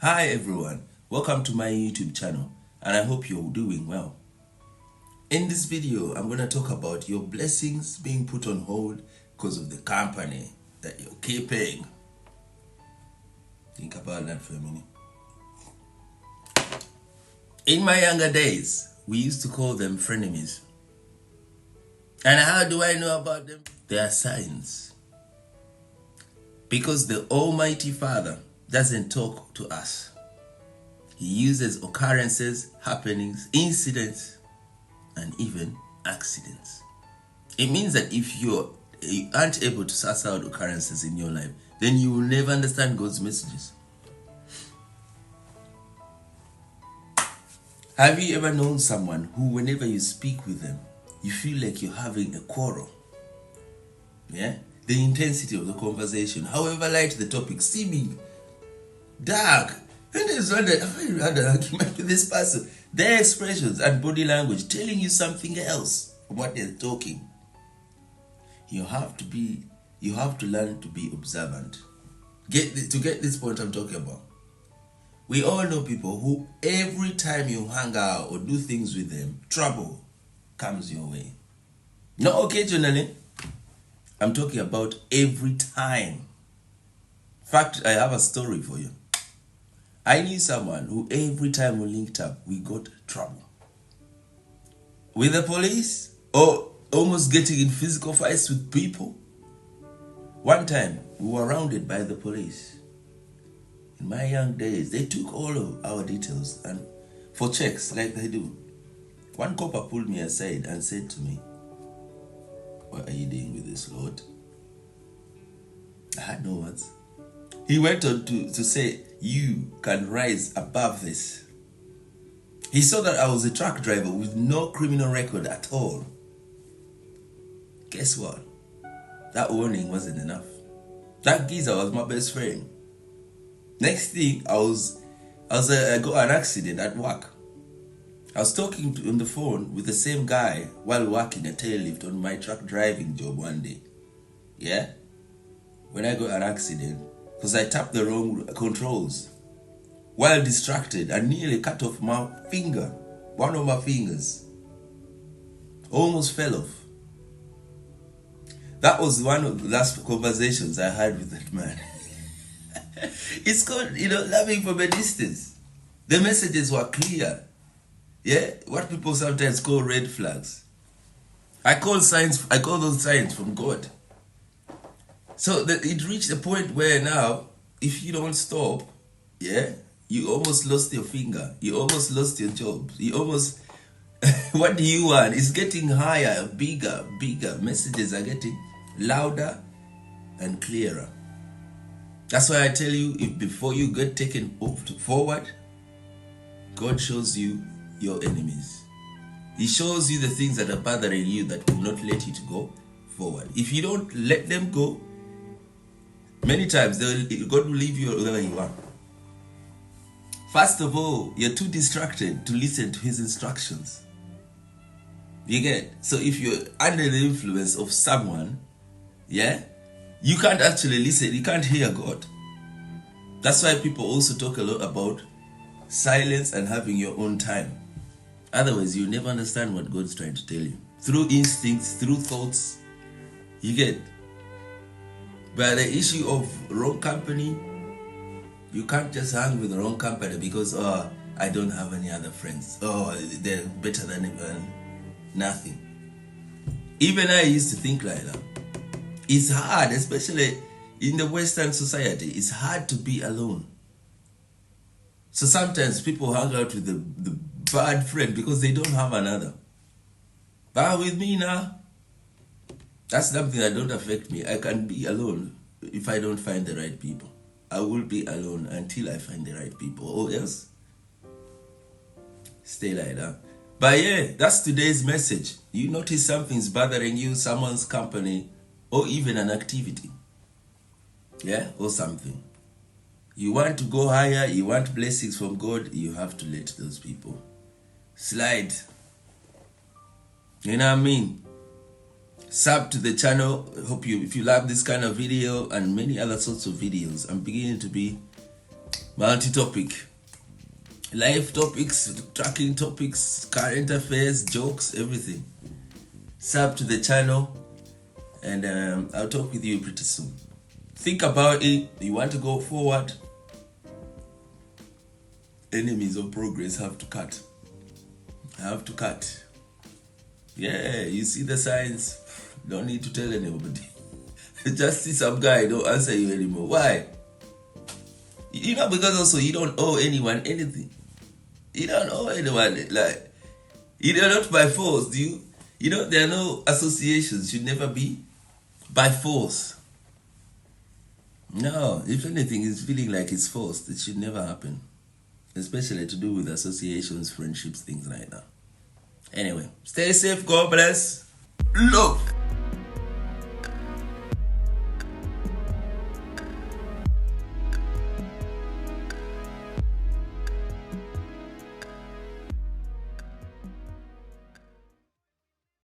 Hi everyone, welcome to my YouTube channel and I hope you're doing well. In this video, I'm going to talk about your blessings being put on hold because of the company that you're keeping. Think about that for a minute. In my younger days, we used to call them frenemies. And how do I know about them? They are signs. Because the Almighty Father doesn't talk to us. He uses occurrences, happenings, incidents, and even accidents. It means that if you aren't able to suss out occurrences in your life, then you will never understand God's messages. Have you ever known someone who, whenever you speak with them, you feel like you're having a quarrel? Yeah? The intensity of the conversation, however light the topic, seeming dark. And there's one that I had an argument with this person. Their expressions and body language telling you something else from what they're talking. You have to learn to be observant. To get this point I'm talking about. We all know people who every time you hang out or do things with them, trouble comes your way. Not occasionally. I'm talking about every time. In fact, I have a story for you. I knew someone who every time we linked up, we got trouble. With the police or almost getting in physical fights with people. One time, we were rounded by the police. In my young days, they took all of our details and for checks like they do. One copper pulled me aside and said to me, "What are you doing with this, Lord?" I had no words. He went on to say, "You can rise above this." He saw that I was a truck driver with no criminal record at all. Guess what? That warning wasn't enough. That geezer was my best friend. Next thing, I got an accident at work. I was talking on the phone with the same guy while working a tail lift on my truck driving job one day. Yeah? When I got an accident, because I tapped the wrong controls. While distracted, I nearly cut off my finger. One of my fingers. Almost fell off. That was one of the last conversations I had with that man. It's called, loving from a distance. The messages were clear. Yeah? What people sometimes call red flags. I call those signs from God. So it reached a point where now, if you don't stop, yeah, you almost lost your finger. You almost lost your job. You almost, what do you want? It's getting higher, bigger. Messages are getting louder and clearer. That's why I tell you, if before you get taken forward, God shows you your enemies. He shows you the things that are bothering you that will not let you to go forward. If you don't let them go, many times God will leave you wherever you are. First of all, you're too distracted to listen to his instructions. You get? So if you're under the influence of someone, yeah, you can't actually listen. You can't hear God. That's why people also talk a lot about silence and having your own time. Otherwise, you'll never understand what God's trying to tell you. Through instincts, through thoughts, you get? But the issue of wrong company, you can't just hang with the wrong company because, I don't have any other friends. They're better than nothing. Even I used to think like that. It's hard, especially in the Western society. It's hard to be alone. So sometimes people hang out with the bad friend because they don't have another. But with me now, that's something that don't affect me. I can be alone if I don't find the right people. I will be alone until I find the right people. Or else, stay like that. But yeah, that's today's message. You notice something's bothering you, someone's company, or even an activity. Yeah, or something. You want to go higher, you want blessings from God, you have to let those people slide. You know what I mean? Sub to the channel. If you love this kind of video and many other sorts of videos, I'm beginning to be multi-topic. Life topics, tracking topics, current affairs, jokes, everything. Sub to the channel, and I'll talk with you pretty soon. Think about it. You want to go forward? Enemies of progress have to cut. Yeah, you see the signs. Don't need to tell anybody. Just see some guy don't answer you anymore. Why? Because also you don't owe anyone anything. You don't owe anyone, like, you're not by force, do you? There are no associations, should never be by force. No, if anything is feeling like it's forced, it should never happen. Especially to do with associations, friendships, things like that. Anyway, stay safe, God bless. Look.